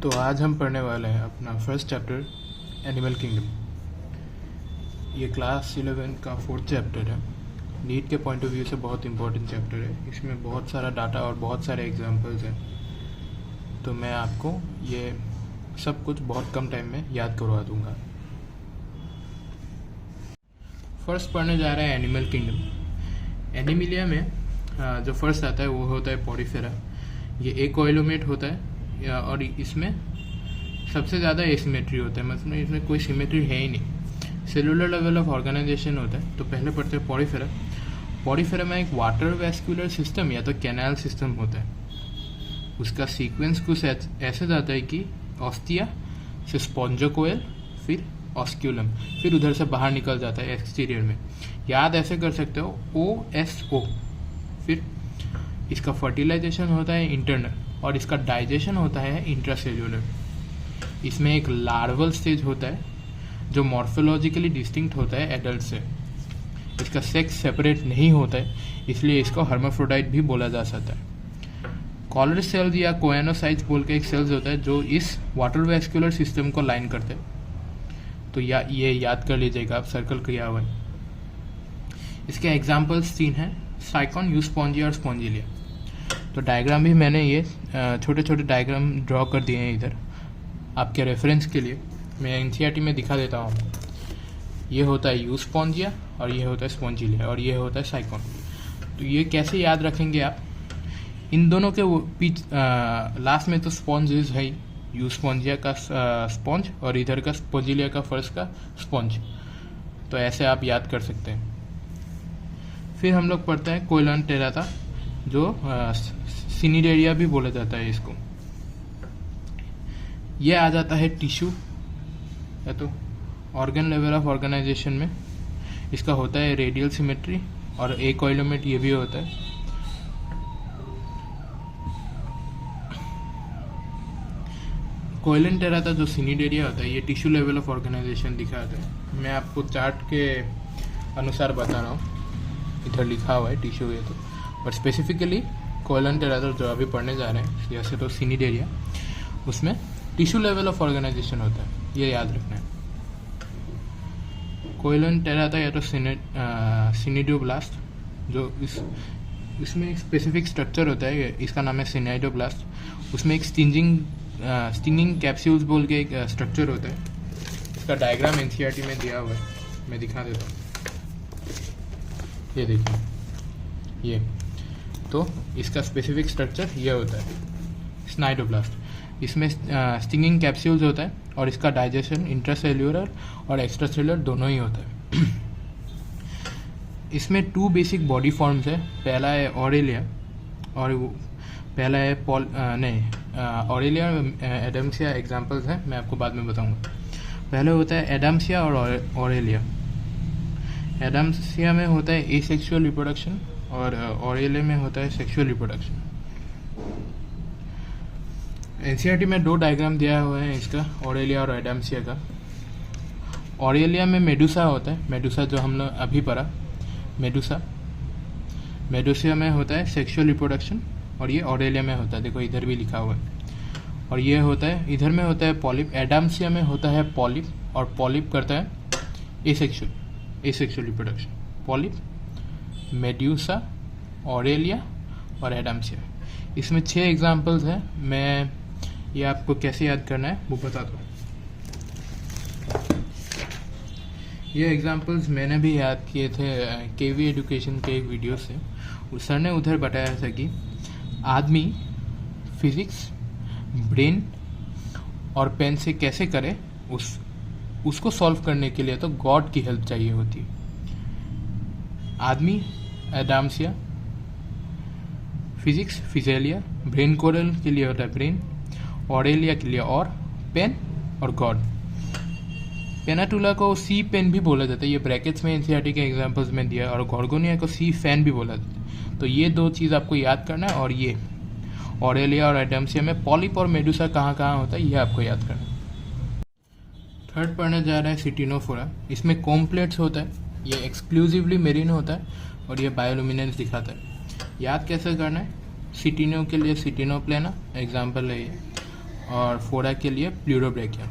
तो आज हम पढ़ने वाले हैं अपना फर्स्ट चैप्टर एनिमल किंगडम। ये क्लास 11 का फोर्थ चैप्टर है। नीट के पॉइंट ऑफ व्यू से बहुत इंपॉर्टेंट चैप्टर है। इसमें बहुत सारा डाटा और बहुत सारे एग्जांपल्स हैं, तो मैं आपको ये सब कुछ बहुत कम टाइम में याद करवा दूंगा। फर्स्ट पढ़ने जा रहे हैं एनिमल किंगडम। एनिमिलिया में जो फर्स्ट आता है वो होता है पॉरीफेरा। ये एकोइलोमेट होता है और इसमें सबसे ज़्यादा एसिमेट्री होता है, मतलब इसमें कोई सिमेट्री है ही नहीं। सेलुलर लेवल ऑफ ऑर्गेनाइजेशन होता है। तो पहले पढ़ते हैं पॉरीफेरा। पॉरीफेरा में एक वाटर वैस्कुलर सिस्टम या तो कैनाल सिस्टम होता है। उसका सीक्वेंस कुछ ऐसे जाता है कि ऑस्टिया से स्पॉन्जोकोएल, फिर ऑस्क्यूलम, फिर उधर से बाहर निकल जाता है एक्सटीरियर में। याद ऐसे कर सकते हो OSO। फिर इसका फर्टिलाइजेशन होता है इंटरनल और इसका डाइजेशन होता है इंट्रासेल्यूलर। इसमें एक लार्वल स्टेज होता है जो मॉर्फोलॉजिकली डिस्टिंक्ट होता है एडल्ट से। इसका सेक्स सेपरेट नहीं होता है, इसलिए इसको हर्माफ्रोडाइट भी बोला जा सकता है। कॉलर सेल्स या कोएनोसाइट्स बोल के एक सेल्स होता है जो इस वाटर वैस्कुलर सिस्टम को लाइन करते हैं। तो ये याद कर लीजिएगा, आप सर्कल किया हुआ है। इसके एग्जाम्पल्स 3 हैं, साइकॉन, यूस्पॉन्जिया और स्पॉन्जिलिया। तो डायग्राम भी मैंने ये छोटे छोटे डायग्राम ड्रॉ कर दिए हैं इधर आपके रेफरेंस के लिए। मैं एनसीईआरटी में दिखा देता हूँ। ये होता है यूस्पॉन्जिया और ये होता है स्पॉन्जिलिया और ये होता है साइकॉन। तो ये कैसे याद रखेंगे आप? इन दोनों के लास्ट में तो स्पॉन्ज है ही, यूस्पॉन्जिया का स्पॉन्ज और इधर का स्पॉन्जिलिया का फर्स्ट का स्पॉन्ज। तो ऐसे आप याद कर सकते हैं। फिर हम लोग पढ़ते हैं कोइलेंटेराता, जो सिनिडेरिया भी बोला जाता है इसको। ये आ जाता है टिश्यू या तो ऑर्गन लेवल ऑफ ऑर्गेनाइजेशन में। इसका होता है रेडियल सिमेट्री और एकोइलोमेट ये भी होता है। कोइलेंटेराता जो सिनिडेरिया होता है ये टिश्यू लेवल ऑफ ऑर्गेनाइजेशन दिखाता है। मैं आपको चार्ट के अनुसार बता रहा हूँ, इधर लिखा हुआ है टिश्यू ये तो, और स्पेसिफिकली कोइलेंटेराता जो अभी पढ़ने जा रहे हैं जैसे तो सिनिडेरिया, उसमें टिश्यू लेवल ऑफ ऑर्गेनाइजेशन होता है, ये याद रखना है। कोइलेंटेराता या तो सिनिडोब्लास्ट, जो इसमें एक स्पेसिफिक स्ट्रक्चर होता है, इसका नाम है सिनाइडोब्लास्ट। उसमें एक स्टिंगिंग कैप्सूल्स बोल के एक स्ट्रक्चर होता है। इसका डायग्राम एनसीईआरटी में दिया हुआ है, मैं दिखा देता हूँ। ये देखिए, ये तो इसका स्पेसिफिक स्ट्रक्चर ये होता है स्नाइडोब्लास्ट। इसमें स्टिंगिंग कैप्सूल्स होता है और इसका डाइजेशन इंट्रासेल्यूलर और एक्स्ट्रासेल्यूलर दोनों ही होता है। इसमें 2 बेसिक बॉडी फॉर्म्स है। पहला है ऑरेलिया और पहला है ऑरेलिया एडम्सिया एग्जांपल्स हैं, मैं आपको बाद में बताऊंगा। पहले होता है एडम्सिया और ऑरेलिया। एडम्सिया में होता है एसेक्सुअल रिप्रोडक्शन और ऑरेलिया में होता है सेक्सुअल रिप्रोडक्शन। एनसीईआरटी में 2 डायग्राम दिया हुआ है इसका, ऑरेलिया और एडम्सिया का। ऑरेलिया में मेडुसा होता है, मेडुसा जो हम लोग अभी पढ़ा, मेडुसा में होता है सेक्सुअल रिप्रोडक्शन और ये ऑरेलिया में होता है, देखो इधर भी लिखा हुआ है। और ये होता है, इधर में होता है पॉलिप। एडम्सिया में होता है पॉलिप और पॉलिप करता है asexual reproduction. Polyp, medusa, Aurelia और एडम्सिया। इसमें 6 एग्जाम्पल्स हैं। मैं ये आपको कैसे याद करना है वो बताता हूँ। ये एग्जाम्पल्स मैंने भी याद किए थे केवी एजुकेशन के एक वीडियो से। उस सर ने उधर बताया था कि आदमी फिजिक्स, ब्रेन और पेन से कैसे करे, उसको सॉल्व करने के लिए तो गॉड की हेल्प चाहिए होती है। आदमी एडम्सिया, फिजिक्स फिजेलिया, ब्रेन कोरल के लिए होता है ब्रेन, ऑरेलिया के लिए और पेन और गॉड। पेनाटुला को सी पेन भी बोला जाता है, ये ब्रैकेट्स में एनसीईआरटी के एग्जांपल्स में दिया है, और गॉर्गोनिया को सी फैन भी बोला जाता है। तो ये 2 चीज़ आपको याद करना है। और ये ऑरेलिया और एडम्सिया में पॉलिप और मेडुसा कहाँ कहाँ होता है ये आपको याद करना है। थर्ड पढ़ने जा रहा है सिटिनोफोरा। इसमें कॉम्प्लेट्स होता है, ये एक्सक्लूसिवली मेरीन होता है और ये बायोलुमिनेंस दिखाता है। याद कैसे करना है? सिटिनो के लिए सिटिनोप्लेना एग्जाम्पल है ये। और फोरा के लिए प्लूरोब्रेकिया।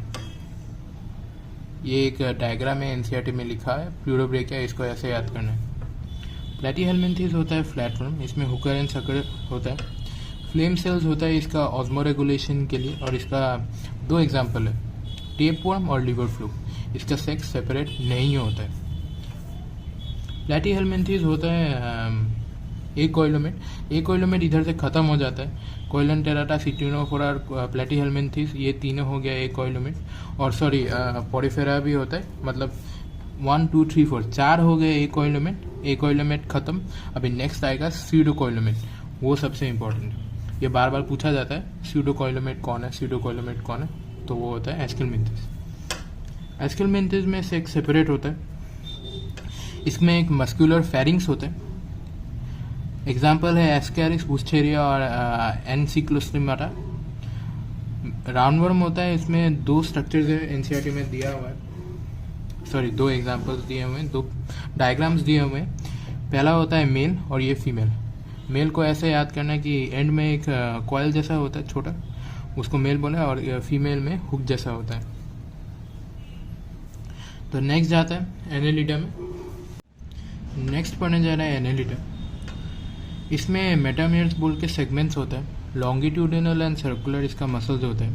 ये एक डायग्राम है, एनसीईआरटी में लिखा है प्लूरोब्रेकिया, इसको ऐसे याद करना है। प्लेटीहेलमिन्थेस होता है फ्लैटवर्म, इसमें हुकर एंड सकर होता है। फ्लेम सेल्स होता है इसका ऑस्मो रेगुलेशन के लिए, और इसका 2 एग्जाम्पल है, टेपवर्म और लिवर फ्लूक। इसका सेक्स सेपरेट नहीं होता है। प्लेटीहेलमिन्थेस होता है एक कोइलोमेट इधर से खत्म हो जाता है। कोइलेंटेराटा, सिटिनोफोरा और प्लेटीहेलमिन्थेस, ये तीनों हो गया एक कोइलोमेट। और सॉरी पोरिफेरा भी होता है, मतलब 1 2 3 4 4 हो गए एक कोइलोमेट खत्म। अभी नेक्स्ट आएगा स्यूडो कोइलोमेट, वो सबसे इंपॉर्टेंट है। ये बार बार पूछा जाता है स्यूडो कोइलोमेट कौन है, तो वो होता है एस्केलमिन्थेस। एस्केलमिन्थेस में सेक्स सेपरेट होता है। इसमें एक मस्कुलर फेरिंग्स होता है। एग्जाम्पल है एस्कैरिस बुस्टेरिया और एनसिक्लोस्टिमाटा। राउंडवर्म होता है, इसमें 2 स्ट्रक्चर्स है, एनसीईआरटी में दिया हुआ है, सॉरी 2 एग्जाम्पल्स दिए हुए हैं, 2 डायग्राम्स दिए हुए हैं। पहला होता है मेल और ये फीमेल। मेल को ऐसे याद करना है कि एंड में एक कॉइल जैसा होता है छोटा, उसको मेल बोला, और फीमेल में हुक जैसा होता है। तो नेक्स्ट जाता है एनेलिडा में। नेक्स्ट पढ़ने जा रहा है एनेलिडा। इसमें मेटामेयर्स बोल के सेगमेंट्स होता है, लॉन्गिट्यूडिनल एंड सर्कुलर इसका मसल्स होता है।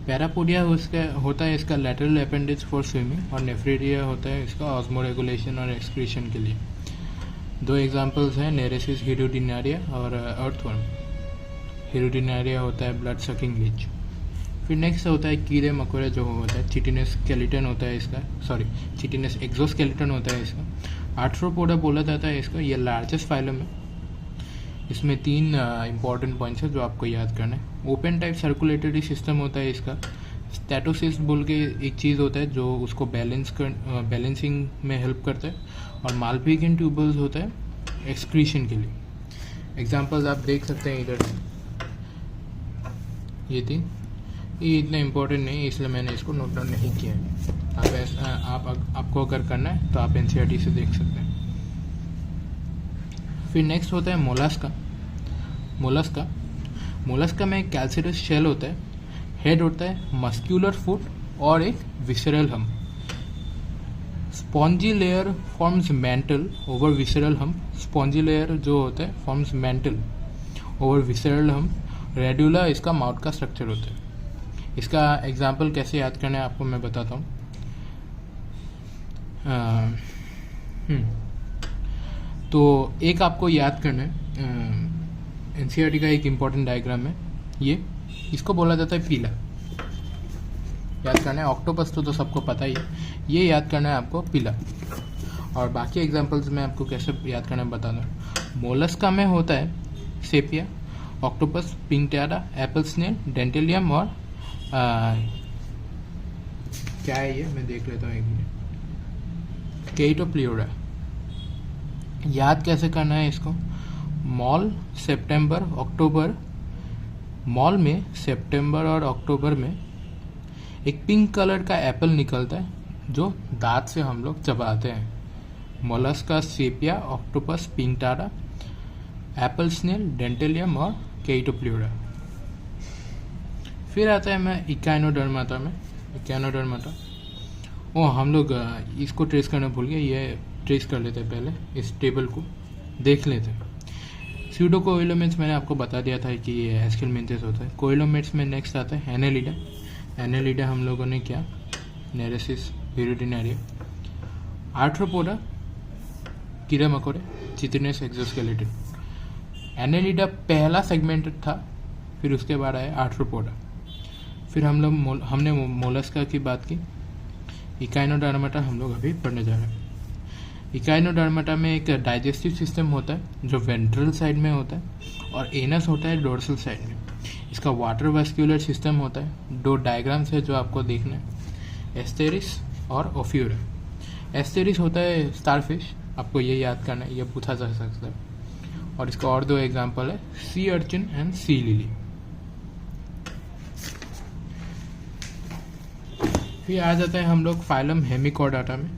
पैरापोडिया उसका होता है इसका लैटरल अपेंडिज फॉर स्विमिंग, और नेफ्रेडिया होता है इसका ऑस्मो रेगुलेशन और एक्सक्रीशन के लिए। 2 एग्जांपल्स हैं, नेरेसिस हिरुडिनारिया और अर्थवर्म। हिरुडिनारिया होता है ब्लड सकिंग लीच। फिर नेक्स्ट होता है कीड़े मकोड़े, जो होता है चिटिनस स्केलेटन होता है इसका, सॉरी चिटिनस एक्सोस्केलेटन होता है इसका। आर्थ्रोपोडा बोला जाता है इसका, ये लार्जेस्ट फाइलम है। इसमें 3 इंपॉर्टेंट पॉइंट्स है जो आपको याद करना है। ओपन टाइप सर्कुलेटरी सिस्टम होता है इसका। स्टैटोसिस बोल के एक चीज़ होता है जो उसको बैलेंसिंग में हेल्प करता है। और मालपिगियन ट्यूबल्स होता है एक्सक्रीशन के लिए। एग्जांपल्स आप देख सकते हैं इधर, ये इतना इम्पोर्टेंट नहीं है, इसलिए मैंने इसको नोट डाउन नहीं किया है। आपको अगर करना है तो आप एनसीईआरटी से देख सकते हैं। फिर नेक्स्ट होता है मोलस्का में एक कैल्सिटस शेल होता है, हेड होता है, मस्क्यूलर फुट और एक visceral hump. Spongy layer forms mantle over visceral hump. Spongy layer जो होता है forms mantle over visceral hump. Radula इसका माउथ का स्ट्रक्चर होता है। इसका एग्जाम्पल कैसे याद करना है आपको मैं बताता हूँ। तो एक आपको याद करना है, एनसीईआरटी का एक इम्पॉर्टेंट डायग्राम है ये, इसको बोला जाता है पीला। याद करना है, ऑक्टोपस तो सबको पता ही है, ये याद करना है आपको पीला। और बाकी एग्जांपल्स में आपको कैसे याद करना है बता दूँ। मोलस्का में होता है sepia, octopus, pinctada, apple snail, dentalium और क्या है ये मैं देख लेता हूँ एक मिनट, केइटोप्लियोरा। याद कैसे करना है इसको, मॉल सितंबर अक्टूबर, मॉल में सितंबर और अक्टूबर में एक पिंक कलर का एप्पल निकलता है जो दांत से हम लोग चबाते हैं। Mollusca, sepia, octopus, pinctada, apple snail, dentalium और केइटोप्लियोरा। फिर आता है मैं इकाइनोडर्माटा में। हम लोग इसको ट्रेस करना भूल गए, ये ट्रेस कर लेते हैं पहले, इस टेबल को देख लेते हैं। स्यूडो कोइलोमेट्स मैंने आपको बता दिया था कि ये एस्केलमिन्थेस होता है। कोइलोमेट्स में नेक्स्ट आता है एनेलिडा हम लोगों ने क्या, नेरेसिस हिरुडिनारिया। आर्थ्रोपोडा कीड़े मकोड़े, चिटिनस एक्सोस्केलेटन। एनेलिडा पहला सेगमेंटेड था, फिर उसके बाद आया आर्थ्रोपोडा। फिर हमने मोलस्का की बात की। इकाइनोडर्माटा हम लोग अभी पढ़ने जा रहे हैं। इकाइनोडर्माटा में एक डाइजेस्टिव सिस्टम होता है जो वेंट्रल साइड में होता है, और एनस होता है डोर्सल साइड में। इसका वाटर वास्कुलर सिस्टम होता है। 2 डायग्राम्स है जो आपको देखना है, एस्टेरिस और ओफ्यूरा। एस्टेरिस होता है स्टारफिश, आपको ये याद करना है, ये पूछा जा सकता है। और इसका और 2 एग्जाम्पल है, sea urchin and sea lily. फिर आ जाता है हम लोग फाइलम हेमिकॉर्डाटा में।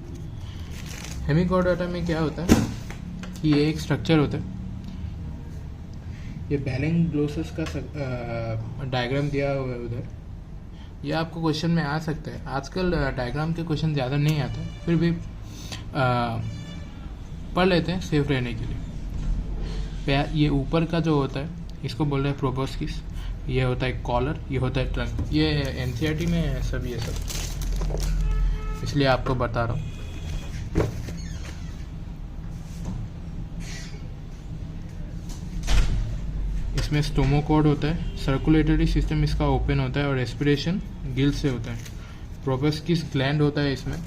हेमिकॉर्डाटा में क्या होता है कि ये एक स्ट्रक्चर होता है, ये बैलेंग्लोसस का डायग्राम दिया हुआ है उधर, ये आपको क्वेश्चन में आ सकता है। आजकल डायग्राम के क्वेश्चन ज़्यादा नहीं आते, फिर भी पढ़ लेते हैं सेफ रहने के लिए। ये ऊपर का जो होता है इसको बोल रहे हैं प्रोबोस्किस, ये होता है कॉलर, ये होता है ट्रंक। ये एनसीईआरटी में है सब, ये सब इसलिए आपको बता रहा हूँ। इसमें स्टोमोकॉर्ड होता है, सर्कुलेटरी सिस्टम इसका ओपन होता है और रेस्पिरेशन गिल से होता है। प्रोबोस्किस ग्लैंड होता है इसमें,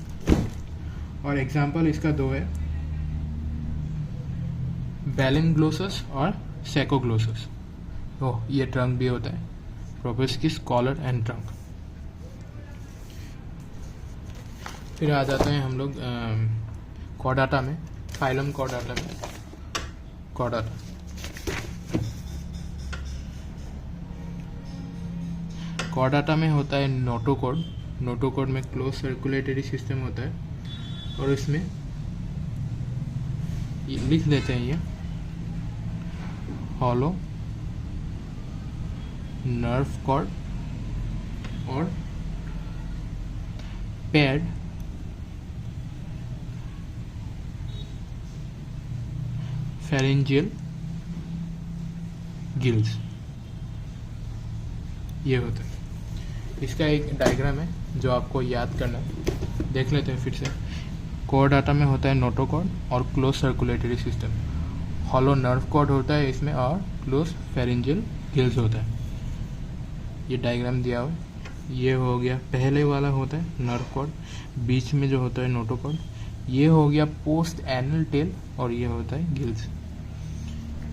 और एग्जाम्पल इसका दो है, बैलेंग्लोसस और सैकोग्लोसस। ओह, ये ट्रंक भी होता है, प्रोबोस्किस कॉलर एंड ट्रंक। फिर आ जाते हैं हम लोग कॉर्डाटा में, फाइलम कॉर्डाटा में। कॉर्डाटा में होता है नोटोकॉर्ड। नोटोकॉर्ड में क्लोज सर्कुलेटरी सिस्टम होता है, और इसमें लिख देते हैं ये हॉलो नर्व कॉर्ड और पैड फेरेंजियल गिल्स, ये होता है। इसका एक डायग्राम है जो आपको याद करना है, देख लेते हैं फिर से। कॉर्डाटा में होता है नोटोकॉर्ड और close circulatory system, hollow nerve cord होता है इसमें, और क्लोज फेरेंजियल गिल्स होता है। ये डायग्राम दिया हुआ है। ये हो गया पहले वाला होता है नर्व कॉर्ड, बीच में जो होता है नोटोकॉर्ड, ये हो गया पोस्ट एनल टेल, और ये होता है गिल्स।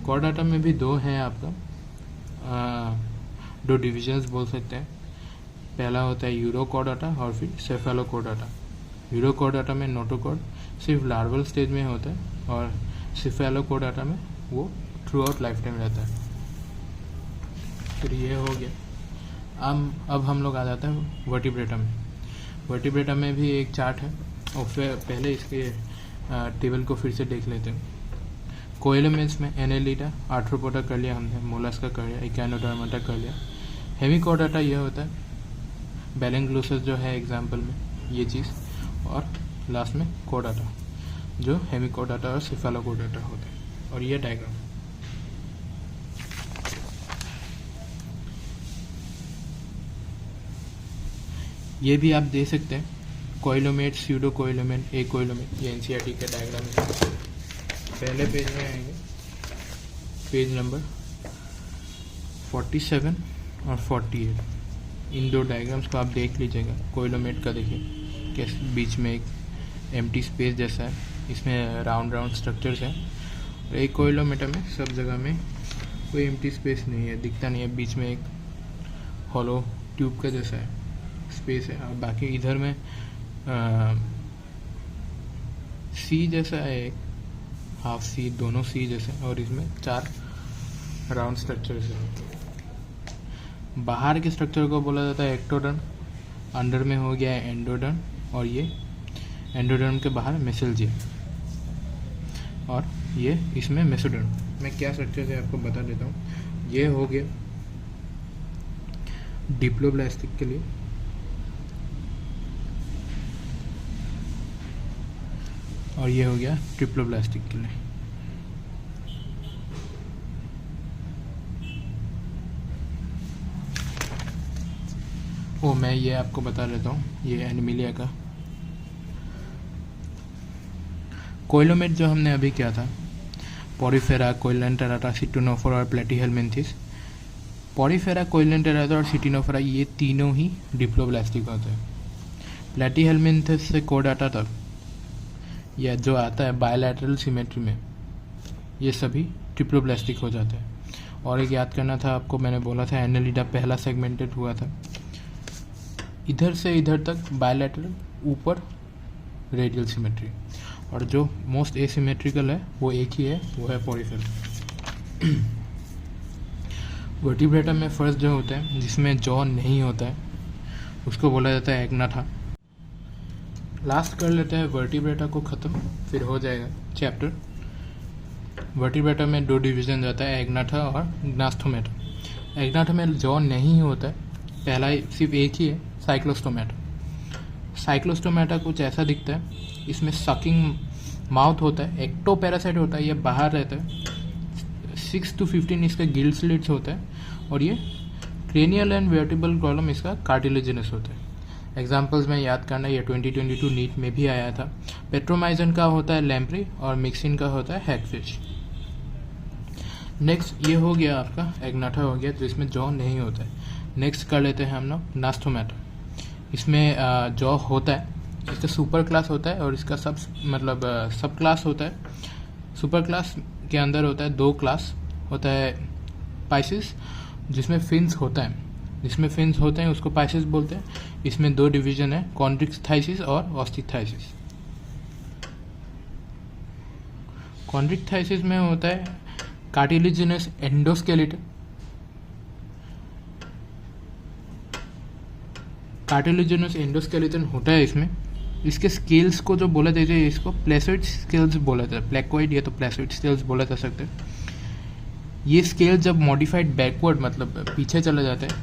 कॉर्डाटा में भी दो हैं आपका, दो डिविजन्स बोल सकते हैं। पहला होता है यूरोकॉर्डाटा और फिर सेफेलोकॉर्डाटा। यूरोकॉर्डाटा में नोटोकॉर्ड सिर्फ लार्वल स्टेज में होता है, और सेफेलोकॉर्डाटा में वो थ्रू आउट लाइफ टाइम रहता है। फिर ये हो गया। अब हम लोग आ जाते हैं वर्टिब्रेटा में। वर्टिब्रेटा में भी एक चार्ट है, और फिर पहले इसके टेबल को फिर से देख लेते हैं। कोएलेमेंट्स में एनेलिडा, आर्थ्रोपोडा कर लिया हमने, मोलस्का कर लिया, इकानोडर्माटा कर लिया। हेमिकॉर्डाटा ये होता है, बैलेंग्लोसस जो है एग्जाम्पल में ये चीज़, और लास्ट में कॉर्डाटा जो हेमिकॉर्डाटा और सेफेलोकॉर्डाटा होता है। और ये डायग्राम ये भी आप दे सकते हैं, कोइलोमेट, स्यूडो कोइलोमेट, ए कोइलोमेट, ये एनसीईआरटी के डायग्राम है। पहले पेज में आएंगे, पेज नंबर 47 और 48। इन दो डायग्राम्स को आप देख लीजिएगा। कोइलोमेट का देखिए कैसे बीच में एक एम्प्टी स्पेस जैसा है, इसमें राउंड स्ट्रक्चर्स हैं। और एक कोइलोमेटा में सब जगह में कोई एम्प्टी स्पेस नहीं है, दिखता नहीं है, बीच में एक हॉलो ट्यूब का जैसा है स्पेस है, और बाकी इधर में सी जैसा है, एक हाफ सी, दोनों सी जैसे, और इसमें 4 राउंड स्ट्रक्चर्स है। बाहर के स्ट्रक्चर को बोला जाता है एक्टोडर्म, अंडर में हो गया है एंडोडर्म, और ये एंडोडर्म के बाहर मेसेल्जिया, और ये इसमें मेसोडर्म। मैं क्या स्ट्रक्चर है आपको बता देता हूँ। ये हो गया डिप्लोब्लास्टिक के लिए, और ये हो गया ट्रिप्लोब्लास्टिक के लिए। मैं ये आपको बता देता हूँ, ये एनिमिलिया का कोइलोमेट जो हमने अभी किया था, पोरिफेरा, कोइलेंटेराटा, सिटिनोफोरा और प्लेटीहेलमिन्थिस। पोरिफेरा, कोइलेंटेराटा और सिटिनोफोरा ये तीनों ही डिप्लोब्लास्टिक होते हैं। प्लेटीहेलमिन्थिस से कॉर्डाटा तक या जो आता है बायलैटरल सिमेट्री में, ये सभी ट्रिप्लोब्लास्टिक हो जाते हैं। और एक याद करना था आपको, मैंने बोला था एनेलिडा पहला सेगमेंटेड हुआ था, इधर से इधर तक बायलैटरल, ऊपर रेडियल सिमेट्री, और जो मोस्ट एसिमेट्रिकल है वो एक ही है, वो है पोरिफेरा। वर्टिब्रेटा में फर्स्ट जो होता है जिसमें जॉ नहीं होता है उसको बोला जाता है एग्नाथा। लास्ट कर लेते हैं वर्टिब्रेटा को ख़त्म, फिर हो जाएगा चैप्टर। वर्टिब्रेटा में 2 डिवीज़न जाता है, एग्नाथा और ग्नास्थोमेटा। एग्नाथा में जॉ नहीं होता है, पहला सिर्फ एक ही है, साइक्लोस्टोमेटा कुछ ऐसा दिखता है, इसमें सकिंग माउथ होता है, एक्टो पैरासाइट होता है, ये बाहर रहता है, 6 to 15 इसका गिल्ड स्लिट्स होता है, और ये क्रेनियल एंड वर्टिब्रल कॉलम इसका कार्टिलेजिनस होता है। एग्जाम्पल्स में याद करना, ये 2022 नीट में भी आया था। पेट्रोमाइजन का होता है लैम्प्री और मिक्सिन का होता है हैगफिश। नेक्स्ट ये हो गया आपका एग्नाटा हो गया, जिसमें जॉ नहीं होता है। नेक्स्ट कर लेते हैं हम लोग नास्थोमेटा। इसमें जॉ होता है, इसका सुपर क्लास होता है और इसका सब क्लास होता है। सुपर क्लास के अंदर होता है 2 क्लास होता है, पाइसिस जिसमें फिन्स होता है, जिसमें फिन्स होते हैं उसको पाइसिस बोलते हैं। इसमें 2 डिवीजन है, कॉन्ड्रिक्थाइसिस और ऑस्टिकथाइसिस। कॉन्ड्रिक्थाइसिस में होता है कार्टिलेजिनस एंडोस्केलेटन, कार्टिलेजिनस एंडोस्केलेटन होता है इसमें। इसके स्केल्स को जो बोला जाता है, इसको प्लेसोइड स्केल्स बोला जाता है, प्लेकोइड या तो प्लेसोइड स्केल्स बोला जा सकता है। ये स्केल जब मॉडिफाइड बैकवर्ड मतलब पीछे चला जाता है,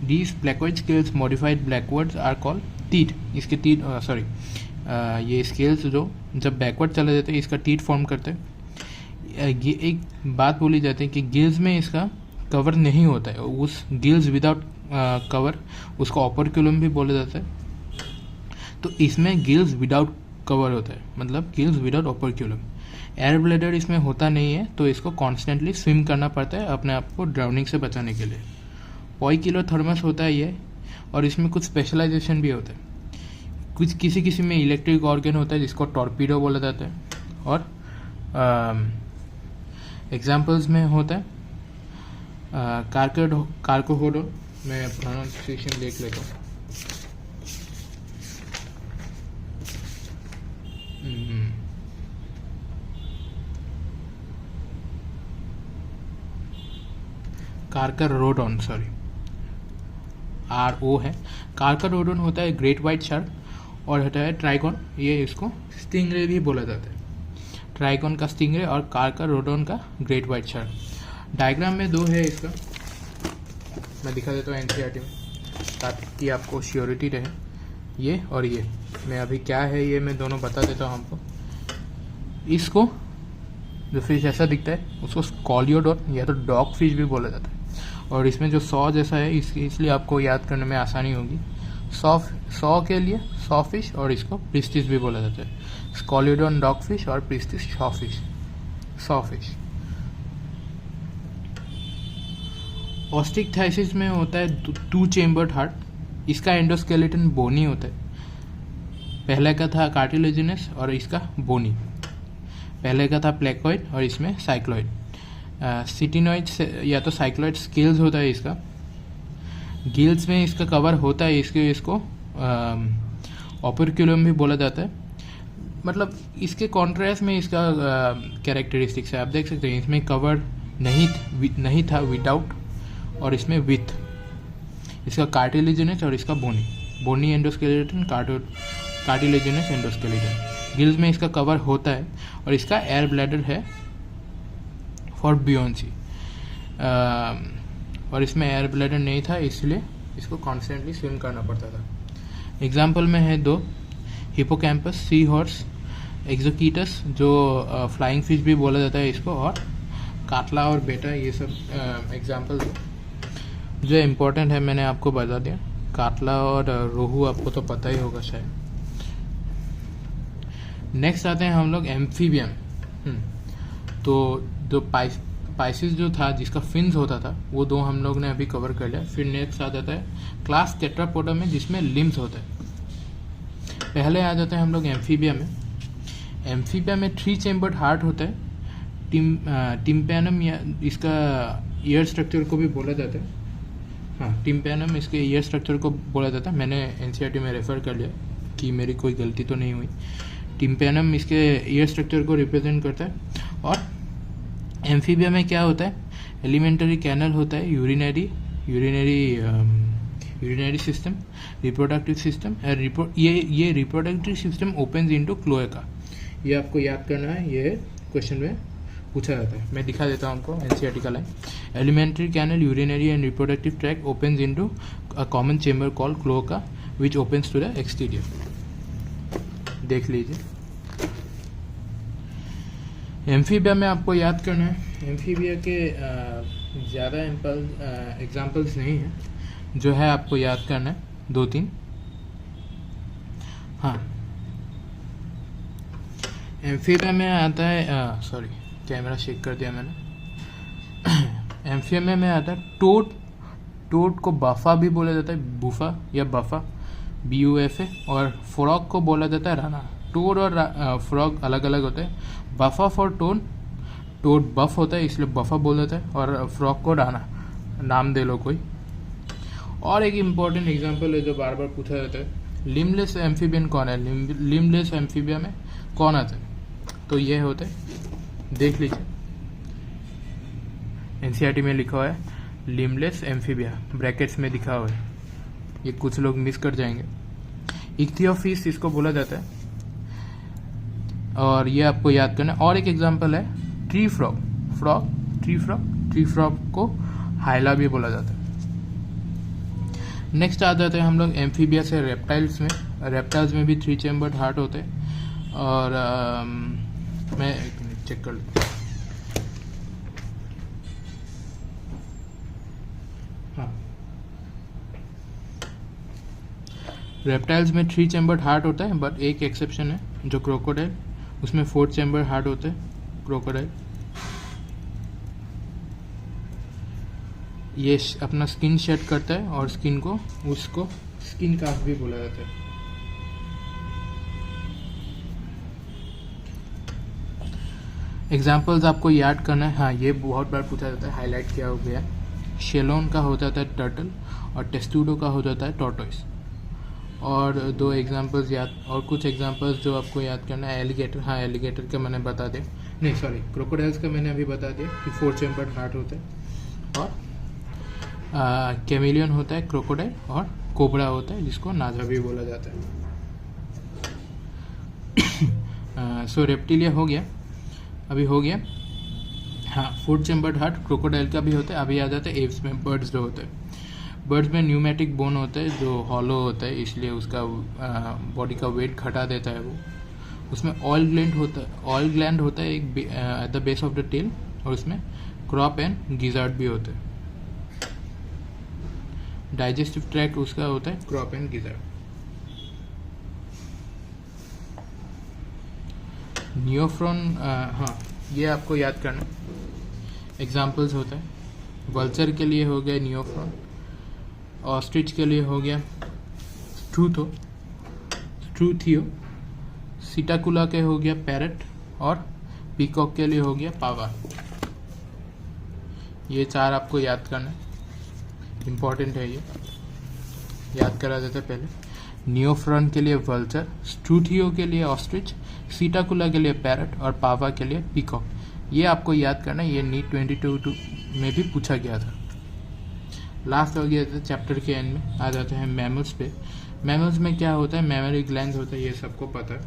these placoid scales modified backwards are called teeth. इसके टीथ ये स्केल्स जो जब बैकवर्ड चला जाता है इसका टीथ फॉर्म करते हैं। ये एक बात बोली जाती है कि गिल्स में इसका कवर नहीं होता है, उस गिल्स विदाउट कवर उसको ऑपरक्यूलम भी बोला जाता है। तो इसमें गिल्स विदाउट कवर होता है, मतलब gills without operculum. Air bladder इसमें होता नहीं है, तो इसको कॉन्स्टेंटली स्विम करना पड़ता है अपने आप को ड्राउनिंग से बचाने के लिए। पोइकिलोथर्मस होता है ये, और इसमें कुछ स्पेशलाइजेशन भी होता है। कुछ किसी में इलेक्ट्रिक ऑर्गन होता है जिसको टॉर्पीडो बोला जाता है, और एग्जाम्पल्स में होता है कार्कोहोडोन। मैं प्रोनाउंसिएशन देख लेता हूँ। कार्कोरोडोन, सॉरी RO है। कार्कोरोडोन होता है ग्रेट वाइट शार्क, और होता है ट्राइगोन, ये इसको स्टिंगरे भी बोला जाता है। ट्राइगोन का स्टिंगरे और कार्कोरोडोन का ग्रेट वाइट शार्क। डायग्राम में 2 है इसका, मैं दिखा देता हूँ NCERT में ताकि आपको श्योरिटी रहे। ये और ये मैं अभी क्या है ये मैं दोनों बता देता हूँ हमको। इसको जो फिश ऐसा दिखता है उसको स्कॉलियोडोन या तो डॉग फिश भी बोला जाता है, और इसमें जो सॉ जैसा है इसलिए आपको याद करने में आसानी होगी। सॉ के लिए सॉ फिश, और इसको प्रिस्टिस भी बोला जाता है। स्कॉलियोडोन डॉग फिश और प्रिस्टिस सॉ फिश। ऑस्टिकथाइसिस में होता है 2 चेम्बर्ड हार्ट। इसका एंडोस्केलेटन बोनी होता है। पहले का था कार्टिलेजिनस और इसका बोनी। पहले का था प्लेकोइड और इसमें साइक्लॉइड। सिटिनॉइड या तो साइक्लॉइड स्केल्स होता है इसका। गिल्स में इसका कवर होता है, इसको ऑपरक्यूलम भी बोला जाता है। मतलब इसके कॉन्ट्रास्ट में इसका कैरेक्टरिस्टिक्स है, आप देख सकते हैं। इसमें कवर नहीं था विदाउट, और इसमें विथ। इसका कार्टिलेजिनस और इसका bony endoskeleton, cartilaginous endoskeleton. Gills में इसका कवर होता है, और इसका एयर ब्लैडर है फॉर बियोन्सी, और इसमें एयर ब्लैडर नहीं था, इसलिए इसको कॉन्स्टेंटली स्विम करना पड़ता था। एग्जाम्पल में है 2, हिपोकैम्पस, सी हॉर्स, एक्सोकीटस जो फ्लाइंग फिश भी बोला जाता है इसको, और काटला और बेटा। ये सब एग्जाम्पल जो इम्पोर्टेंट है मैंने आपको बता दिया। काटला और रोहू आपको तो पता ही होगा शायद। नेक्स्ट आते हैं हम लोग एम्फीबियम। तो जो पाइसिस जो था जिसका फिन्स होता था वो 2 हम लोग ने अभी कवर कर लिया। फिर नेक्स्ट आ जाता है क्लास टेट्रापोडा में जिसमें लिम्स होता है। पहले आ जाते हैं हम लोग एम्फीबिया में। एम्फीबिया में 3 चेम्बर्ड हार्ट होता है। टिम्पैनम या इसका ईयर स्ट्रक्चर को भी बोला जाता है। हाँ, टिम्पैनम इसके ईयर स्ट्रक्चर को बोला जाता है। मैंने NCERT में रेफर कर लिया कि मेरी कोई गलती तो नहीं हुई। टिम्पैनम इसके ईयर स्ट्रक्चर को रिप्रेजेंट करता है। और एम्फीबिया में क्या होता है, एलिमेंटरी कैनल होता है, यूरिनरी सिस्टम, रिप्रोडक्टिव सिस्टम। ये reproductive system opens into cloaca. ये आपको याद करना है, ये क्वेश्चन में पूछा जाता है। मैं दिखा देता हूँ आपको NCERT का line. Alimentary canal, urinary and reproductive tract opens into a common chamber called cloaca, which opens to the exterior. देख लीजिए. एम्फीबिया में आपको याद करना है, एम्फीबिया के ज़्यादा एग्जाम्पल्स नहीं हैं, जो है आपको याद करना है 2-3. हाँ, एम्फीबिया में आता है, सॉरी कैमरा शेक कर दिया मैंने. एम्फीबिया में आता है टोड. टोड को बाफा भी बोला जाता है, बूफा या बफा, BUFA. और फ्रॉग को बोला जाता है राना. टोड और फ्रॉग अलग अलग होते हैं. बफा फॉर टोड, टोड बफ होता है इसलिए बफा बोल देता है, और फ्रॉग को राना नाम दे लो कोई. और एक इम्पॉर्टेंट एग्जांपल है जो बार बार पूछा जाता है, लिम्बलेस एम्फीबियन कौन है. लिम्बलेस एम्फीबिया में कौन आता है, तो ये होते हैं, देख लीजिए. NCERT में लिखा हुआ है लिम्बलेस एम्फीबिया, ब्रैकेट्स में दिखा हुआ है, ये कुछ लोग मिस कर जाएंगे. इक्थियोफिस इसको बोला जाता है, और ये आपको याद करना है. और एक एग्जांपल है ट्री फ्रॉग. ट्री फ्रॉग को हाइला भी बोला जाता है. नेक्स्ट आ जाते हैं हम लोग एम्फीबिया से रेप्टाइल्स में. रेप्टाइल्स में भी 3 चैम्बर्ड हार्ट होते हैं. और मैं एक मिनट चेक कर लूँ. हाँ, रेप्टाइल्स में 3 चैम्बर्ड हार्ट होता है, बट एक एक्सेप्शन है जो क्रोकोडाइल, उसमें 4 चैम्बर हार्ट होते हैं. क्रोकोडाइल ये अपना स्किन शेड करता है, और स्किन को उसको स्किन कास्ट भी बोला जाता है. एग्जाम्पल्स आपको याद करना है. हाँ, ये बहुत बार पूछा जाता है, हाईलाइट किया हो गया. शेलोन का हो जाता है टर्टल, और टेस्टूडो का हो जाता है टॉर्टोइस. और 2 एग्जाम्पल्स याद, और कुछ एग्जाम्पल्स जो आपको याद करना है. एलिगेटर, हाँ एलिगेटर का मैंने बता दिया, नहीं सॉरी क्रोकोडाइल्स का मैंने अभी बता दिया कि 4 चैम्बर्ड हार्ट होते हैं. और कैमिलियन होता है क्रोकोडाइल, और कोबरा होता है जिसको नाजा भी बोला जाता है. सो रेप्टिलिया हो गया, अभी हो गया. हाँ, 4 चैम्बर्ड हार्ट क्रोकोडाइल का भी होता है. अभी आ जाता है एव्स में. बर्ड्स जो होते हैं, बर्ड्स में न्यूमेटिक बोन होता है जो हॉलो होता है, इसलिए उसका बॉडी का वेट घटा देता है वो. उसमें ऑयल ग्लैंड होता है एक at the base of the tail, और उसमें क्रॉप एंड गिजार्ड भी होते हैं. डाइजेस्टिव ट्रैक्ट उसका होता है क्रॉप एंड गिजार्ड. नियोफ्रॉन, हाँ ये आपको याद करना. एग्जाम्पल्स होता है, वल्चर के लिए हो गया नियोफ्रॉन, ऑस्ट्रिच के लिए हो गया स्ट्रूथियो, सिटाकुला के हो गया पैरट, और पीकॉक के लिए हो गया पावा. ये 4 आपको याद करना है, इम्पॉर्टेंट है, ये याद करा देते पहले. नियोफ्रॉन के लिए वल्चर, स्ट्रूथियो के लिए ऑस्ट्रिच, सिटाकुला के लिए पैरट, और पावा के लिए पीकॉक. ये आपको याद करना है, ये नीट 22 में भी पूछा गया था. लास्ट हो गया था चैप्टर के एंड में. आ जाते हैं मैमल्स पे. मैमल्स में क्या होता है, मैमरी ग्लैंड होता है, ये सबको पता है.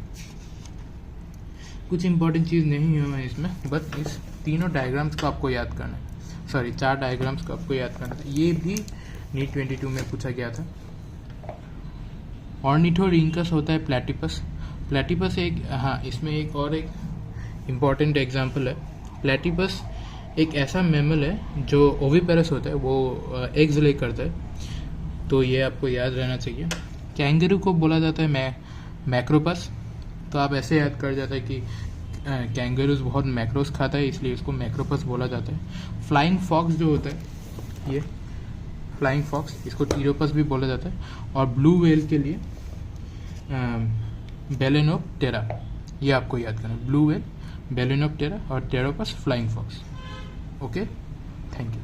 कुछ इंपॉर्टेंट चीज़ नहीं है इसमें, बस इस तीनों डायग्राम्स को आपको याद करना है. सॉरी 4 डायग्राम्स को आपको याद करना था. ये भी नीट 22 में पूछा गया था. ऑर्निथोरिंकस होता है प्लेटिपस. प्लेटिपस एक, हाँ इसमें एक और एक इम्पॉर्टेंट एग्जाम्पल है. प्लेटिपस एक ऐसा मैमल है जो ओविपेरस होता है, वो एग्स ले करता है, तो ये आपको याद रहना चाहिए. कैंगरू को बोला जाता है मैक्रोपस, तो आप ऐसे याद कर जाता है कि कैंगरूज बहुत मैक्रोस खाता है, इसलिए इसको मैक्रोपस बोला जाता है. फ्लाइंग फॉक्स जो होता है, ये फ्लाइंग फॉक्स, इसको टीरोपस भी बोला जाता है. और ब्लू व्हेल के लिए बेलेनोप्टेरा, ये आपको याद करना है. ब्लू व्हेल, बेलेनोप्टेरा, और pteropus flying fox. Okay, thank you.